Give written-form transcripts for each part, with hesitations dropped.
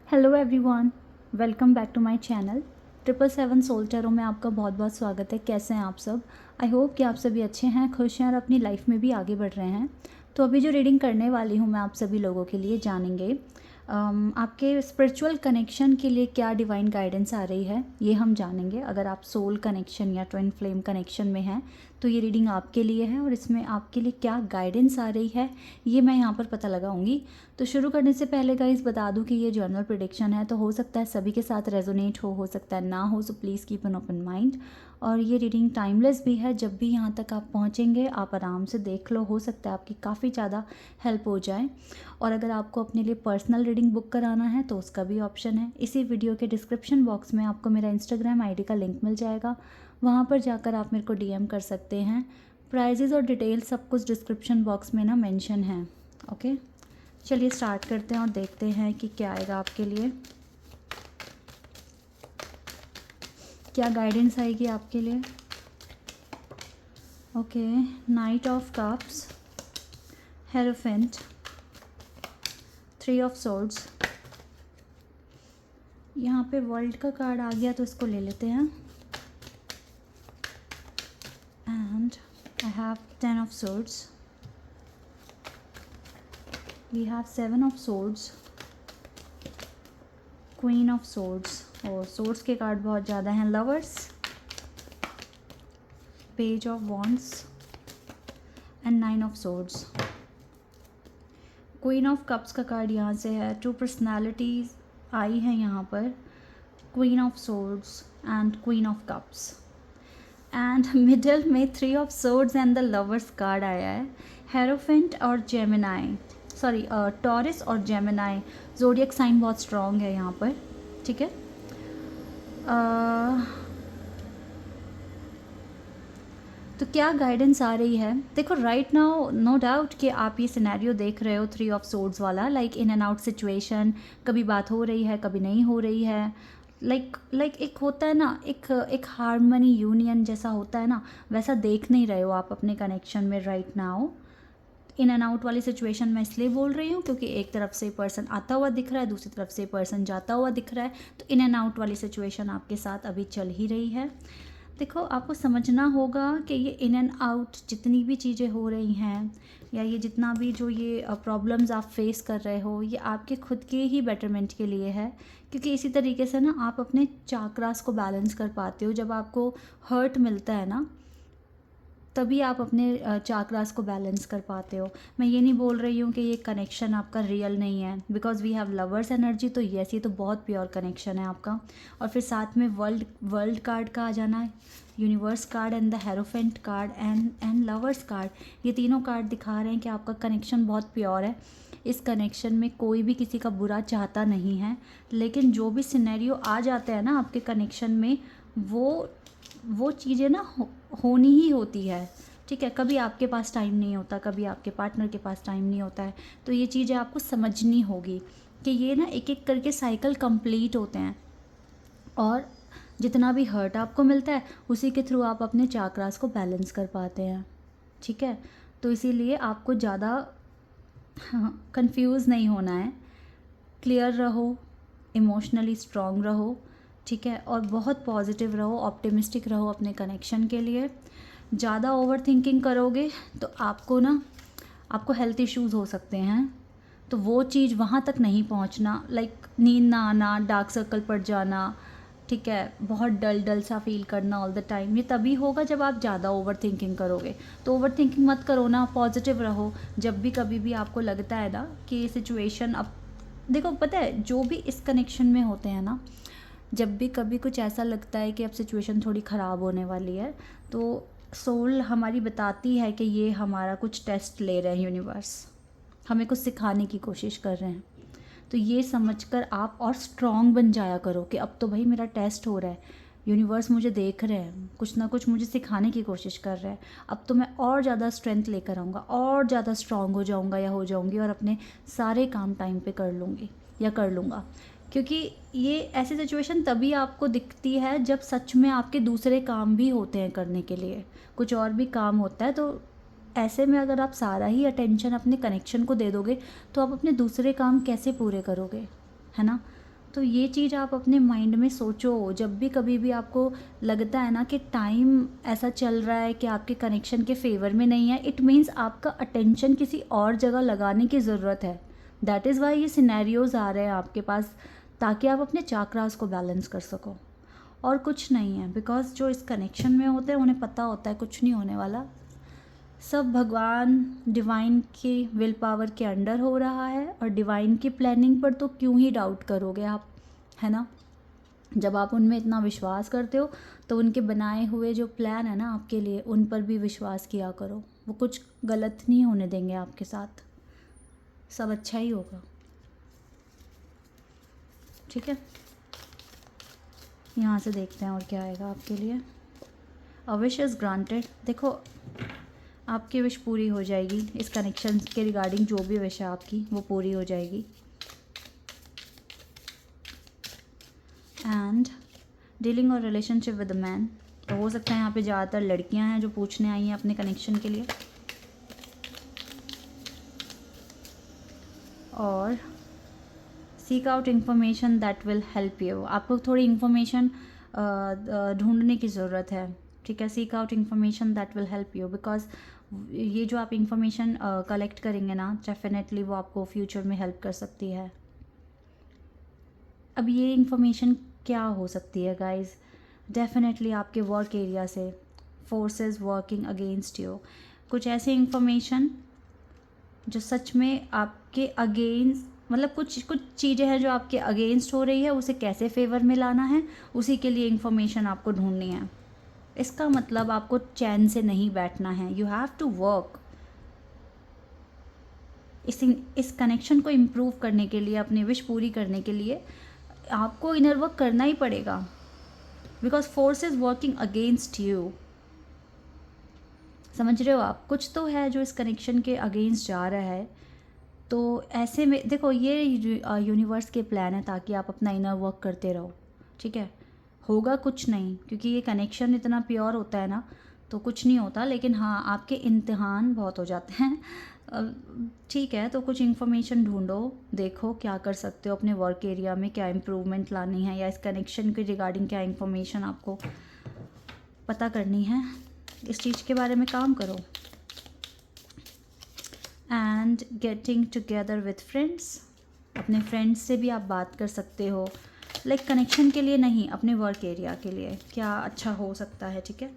Hello everyone, welcome back to my channel 777 soul tarot में आपका बहुत बहुत स्वागत है। कैसे हैं आप सब? आई होप कि आप सभी अच्छे हैं, खुश हैं और अपनी लाइफ में भी आगे बढ़ रहे हैं। तो अभी जो रीडिंग करने वाली हूँ मैं आप सभी लोगों के लिए जानेंगे आपके स्पिरिचुअल कनेक्शन के लिए क्या डिवाइन गाइडेंस आ रही है, ये हम जानेंगे। अगर आप सोल कनेक्शन या ट्विन फ्लेम कनेक्शन में हैं तो ये रीडिंग आपके लिए है और इसमें आपके लिए क्या गाइडेंस आ रही है ये मैं यहाँ पर पता लगाऊंगी। तो शुरू करने से पहले गाइस बता दूं कि ये जनरल प्रेडिक्शन है, तो हो सकता है सभी के साथ रेजोनेट हो सकता है ना हो, so please keep an open mind. और ये रीडिंग टाइमलेस भी है, जब भी यहाँ तक आप पहुँचेंगे आप आराम से देख लो, हो सकता है आपकी काफ़ी ज़्यादा हेल्प हो जाए। और अगर आपको अपने लिए पर्सनल रीडिंग बुक कराना है तो उसका भी ऑप्शन है। इसी वीडियो के डिस्क्रिप्शन बॉक्स में आपको मेरा इंस्टाग्राम आईडी का लिंक मिल जाएगा, वहाँ पर जाकर आप मेरे को डीएम कर सकते हैं। प्राइजेज़ और डिटेल सब कुछ डिस्क्रिप्शन बॉक्स में ना मेंशन है। ओके, चलिए स्टार्ट करते हैं और देखते हैं कि क्या आएगा आपके लिए, क्या गाइडेंस आएगी आपके लिए। Okay, night of cups, hierophant, 3 of swords. यहाँ पे वर्ल्ड का कार्ड आ गया तो इसको ले लेते हैं। And I have 10 of swords, we have 7 of swords, queen of swords, और सोर्ड्स के कार्ड बहुत ज़्यादा हैं। Lovers, page of wands and 9 of swords. Queen of cups का कार्ड यहाँ से है। 2 पर्सनालिटीज़ आई हैं यहाँ पर, queen of swords and queen of cups. And middle में 3 of swords and the lovers card आया है। हेरोफेंट और जेमिनाई, सॉरी टॉरस और जेमिनाई, ज़ोडिएक साइन बहुत स्ट्रॉन्ग है यहाँ पर, ठीक है। तो क्या गाइडेंस आ रही है, देखो राइट नाउ नो डाउट कि आप ये सिनेरियो देख रहे हो 3 ऑफ सोर्ड्स वाला, like in and out situation, कभी बात हो रही है कभी नहीं हो रही है। लाइक एक होता है ना, एक हार्मनी यूनियन जैसा होता है ना, वैसा देख नहीं रहे हो आप अपने कनेक्शन में right now. In and out वाली सिचुएशन मैं इसलिए बोल रही हूँ क्योंकि एक तरफ से पर्सन आता हुआ दिख रहा है, दूसरी तरफ से पर्सन जाता हुआ दिख रहा है, तो इन एंड आउट वाली सिचुएशन आपके साथ अभी चल ही रही है। देखो आपको समझना होगा कि ये इन एंड आउट जितनी भी चीज़ें हो रही हैं, या ये जितना भी जो ये प्रॉब्लम्स आप फेस कर रहे हो, ये आपके खुद के ही बेटरमेंट के लिए है। क्योंकि इसी तरीके से ना आप अपने चाक्रास को बैलेंस कर पाते हो। जब आपको हर्ट मिलता है ना, तभी आप अपने चाक्रास को बैलेंस कर पाते हो। मैं ये नहीं बोल रही हूँ कि ये कनेक्शन आपका रियल नहीं है, because we have lovers energy, तो यस ये तो बहुत प्योर कनेक्शन है आपका। और फिर साथ में वर्ल्ड कार्ड का आ जाना है, universe card and the hierophant card and lovers card, ये तीनों कार्ड दिखा रहे हैं कि आपका कनेक्शन बहुत प्योर है। इस कनेक्शन में कोई भी किसी का बुरा चाहता नहीं है, लेकिन जो भी सिनेरियो आ जाते हैं ना आपके कनेक्शन में, वो चीज़ें ना होनी ही होती है, ठीक है। कभी आपके पास टाइम नहीं होता, कभी आपके पार्टनर के पास टाइम नहीं होता है, तो ये चीज़ें आपको समझनी होगी कि ये ना एक एक करके साइकिल कंप्लीट होते हैं। और जितना भी हर्ट आपको मिलता है उसी के थ्रू आप अपने चाक्रास को बैलेंस कर पाते हैं, ठीक है। तो इसीलिए आपको ज़्यादा कंफ्यूज नहीं होना है, क्लियर रहो, इमोशनली स्ट्रॉन्ग रहो, ठीक है। और बहुत पॉजिटिव रहो, ऑप्टिमिस्टिक रहो अपने कनेक्शन के लिए। ज़्यादा ओवर थिंकिंग करोगे तो आपको हेल्थ इश्यूज़ हो सकते हैं, तो वो चीज़ वहाँ तक नहीं पहुँचना। लाइक नींद ना आना, डार्क सर्कल पड़ जाना, ठीक है, बहुत डल सा फील करना ऑल द टाइम, ये तभी होगा जब आप ज़्यादा ओवर थिंकिंग करोगे। तो ओवर थिंकिंग मत करो ना, पॉजिटिव रहो। जब भी कभी भी आपको लगता है ना कि ये सिचुएशन, अब देखो पता है जो भी इस कनेक्शन में होते हैं ना, जब भी कभी कुछ ऐसा लगता है कि अब सिचुएशन थोड़ी ख़राब होने वाली है, तो सोल हमारी बताती है कि ये हमारा कुछ टेस्ट ले रहे हैं, यूनिवर्स हमें कुछ सिखाने की कोशिश कर रहे हैं। तो ये समझकर आप और स्ट्रॉन्ग बन जाया करो कि अब तो भाई मेरा टेस्ट हो रहा है, यूनिवर्स मुझे देख रहे हैं, कुछ ना कुछ मुझे सिखाने की कोशिश कर रहे हैं। अब तो मैं और ज़्यादा स्ट्रेंथ लेकर आऊँगा, और ज़्यादा स्ट्रॉन्ग हो जाऊँगा या हो जाऊँगी, और अपने सारे काम टाइम पे कर लूँगी या कर लूँगा। क्योंकि ये ऐसी सिचुएशन तभी आपको दिखती है जब सच में आपके दूसरे काम भी होते हैं करने के लिए, कुछ और भी काम होता है। तो ऐसे में अगर आप सारा ही अटेंशन अपने कनेक्शन को दे दोगे तो आप अपने दूसरे काम कैसे पूरे करोगे, है ना। तो ये चीज़ आप अपने माइंड में सोचो, जब भी कभी भी आपको लगता है ना कि टाइम ऐसा चल रहा है कि आपके कनेक्शन के फेवर में नहीं है, इट मीन्स आपका अटेंशन किसी और जगह लगाने की ज़रूरत है। दैट इज़ वाई ये सिनेरियोज़ आ रहे हैं आपके पास, ताकि आप अपने चाक्रास को बैलेंस कर सको, और कुछ नहीं है। बिकॉज जो इस कनेक्शन में होते हैं उन्हें पता होता है कुछ नहीं होने वाला, सब भगवान डिवाइन की विल पावर के अंडर हो रहा है, और डिवाइन की प्लानिंग पर तो क्यों ही डाउट करोगे आप, है ना। जब आप उनमें इतना विश्वास करते हो तो उनके बनाए हुए जो प्लान है ना आपके लिए, उन पर भी विश्वास किया करो। वो कुछ गलत नहीं होने देंगे आपके साथ, सब अच्छा ही होगा, ठीक है। यहाँ से देखते हैं और क्या आएगा आपके लिए। A wish is granted. देखो आपकी विश पूरी हो जाएगी, इस कनेक्शन के रिगार्डिंग जो भी विश है आपकी वो पूरी हो जाएगी। एंड डीलिंग और रिलेशनशिप विद द मैन, तो हो सकता है यहाँ पे ज़्यादातर लड़कियाँ हैं जो पूछने आई हैं अपने कनेक्शन के लिए। और seek out information that will help you, आपको थोड़ी इंफॉर्मेशन ढूंढने की ज़रूरत है, ठीक है। Seek out information that will help you, because ये जो आप इंफॉर्मेशन कलेक्ट करेंगे ना, डेफिनेटली वो आपको फ्यूचर में हेल्प कर सकती है। अब ये इंफॉर्मेशन क्या हो सकती है गाइस, डेफिनेटली आपके वर्क एरिया से फोर्सेस वर्किंग अगेंस्ट यू, कुछ ऐसी इंफॉर्मेशन जो सच में आपके अगेंस्ट, मतलब कुछ कुछ चीज़ें हैं जो आपके अगेंस्ट हो रही है, उसे कैसे फेवर में लाना है, उसी के लिए इंफॉर्मेशन आपको ढूंढनी है। इसका मतलब आपको चैन से नहीं बैठना है, यू हैव टू वर्क। इस कनेक्शन को इम्प्रूव करने के लिए, अपनी विश पूरी करने के लिए आपको इनर वर्क करना ही पड़ेगा, because force is working against you. समझ रहे हो आप, कुछ तो है जो इस कनेक्शन के अगेंस्ट जा रहा है। तो ऐसे में देखो, ये यूनिवर्स के प्लान है ताकि आप अपना इनर वर्क करते रहो, ठीक है। होगा कुछ नहीं, क्योंकि ये कनेक्शन इतना प्योर होता है ना, तो कुछ नहीं होता। लेकिन हाँ, आपके इम्तिहान बहुत हो जाते हैं, ठीक है। तो कुछ इन्फॉर्मेशन ढूंढो, देखो क्या कर सकते हो अपने वर्क एरिया में, क्या इम्प्रूवमेंट लानी है, या इस कनेक्शन के रिगार्डिंग क्या इन्फॉर्मेशन आपको पता करनी है, इस चीज़ के बारे में काम करो। And getting together with friends, अपने फ्रेंड्स से भी आप बात कर सकते हो, लाइक कनेक्शन के लिए नहीं, अपने वर्क एरिया के लिए क्या अच्छा हो सकता है, ठीक है।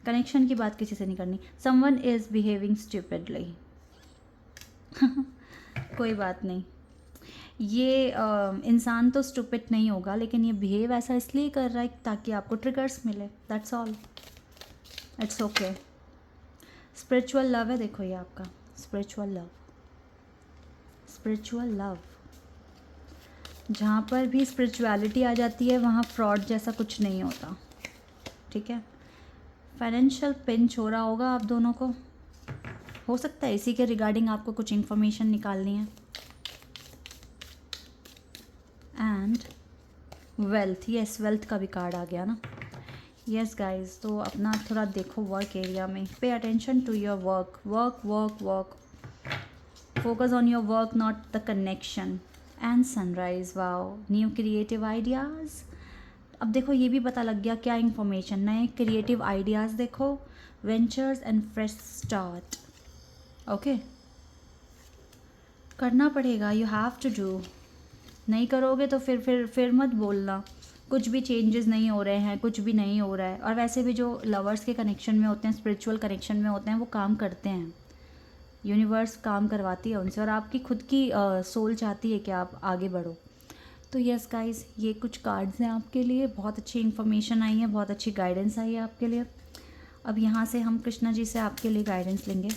कनेक्शन की बात किसी से नहीं करनी। समवन इज़ बिहेविंग स्टूपिडली, कोई बात नहीं, ये इंसान तो स्टूपिड नहीं होगा, लेकिन ये बिहेव ऐसा इसलिए कर रहा है ताकि आपको ट्रिगर्स मिले, that's all, it's okay. Spiritual love है, देखो ये आपका स्पिरिचुअल लव, स्पिरिचुअल लव। जहाँ पर भी स्पिरिचुअलिटी आ जाती है वहाँ फ्रॉड जैसा कुछ नहीं होता, ठीक है। फाइनेंशियल पिंच हो रहा होगा आप दोनों को, हो सकता है इसी के रिगार्डिंग आपको कुछ इन्फॉर्मेशन निकालनी है। एंड वेल्थ, यस वेल्थ का भी कार्ड आ गया ना, यस गाइज। तो अपना थोड़ा देखो वर्क एरिया में, pay attention to your work, work work work, focus on your work not the connection. And sunrise, wow, new creative ideas. अब देखो ये भी पता लग गया क्या इन्फॉर्मेशन, नए क्रिएटिव आइडियाज़ देखो, ventures and fresh start, okay. करना पड़ेगा, यू हैव टू डू, नहीं करोगे तो फिर मत बोलना कुछ भी चेंजेस नहीं हो रहे हैं, कुछ भी नहीं हो रहा है। और वैसे भी जो लवर्स के कनेक्शन में होते हैं, स्पिरिचुअल कनेक्शन में होते हैं, वो काम करते हैं, यूनिवर्स काम करवाती है उनसे, और आपकी खुद की सोल चाहती है कि आप आगे बढ़ो। तो यस गाइस, ये कुछ कार्ड्स हैं आपके लिए, बहुत अच्छी इन्फॉर्मेशन आई है, बहुत अच्छी गाइडेंस आई है आपके लिए। अब यहाँ से हम कृष्णा जी से आपके लिए गाइडेंस लेंगे।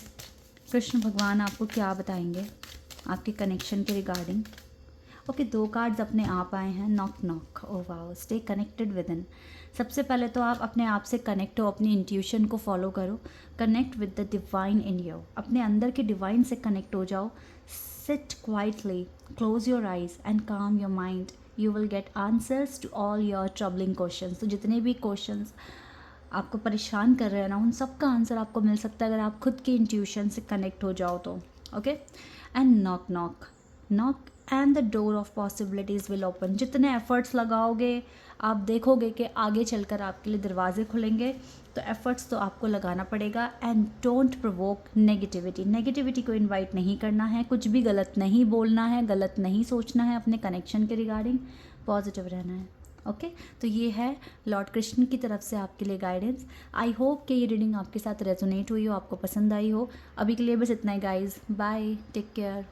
कृष्ण भगवान आपको क्या बताएंगे आपके कनेक्शन के रिगार्डिंग। ओके, 2 कार्ड्स अपने आप आए हैं, knock knock, oh wow, stay connected with in. सबसे पहले तो आप अपने आप से कनेक्ट हो, अपनी इंट्यूशन को फॉलो करो, connect with the divine in you, अपने अंदर के डिवाइन से कनेक्ट हो जाओ। Sit quietly, close your eyes and calm your mind, you will get answers to all your troubling questions. तो जितने भी क्वेश्चंस आपको परेशान कर रहे हैं ना, उन सब का आंसर आपको मिल सकता है अगर आप खुद की इंट्यूशन से कनेक्ट हो जाओ तो, okay. And knock knock, knock and the door of possibilities will open. जितने एफर्ट्स लगाओगे आप देखोगे कि आगे चलकर आपके लिए दरवाजे खुलेंगे, तो एफर्ट्स तो आपको लगाना पड़ेगा। And don't provoke negativity, negativity को इनवाइट नहीं करना है, कुछ भी गलत नहीं बोलना है, गलत नहीं सोचना है अपने कनेक्शन के रिगार्डिंग, पॉजिटिव रहना है। ओके तो ये है लॉर्ड कृष्ण की तरफ से आपके लिए गाइडेंस। आई होप कि ये रीडिंग आपके साथ रेजोनेट हुई हो, आपको पसंद आई हो। अभी के लिए बस इतना ही गाइज, बाय, टेक केयर।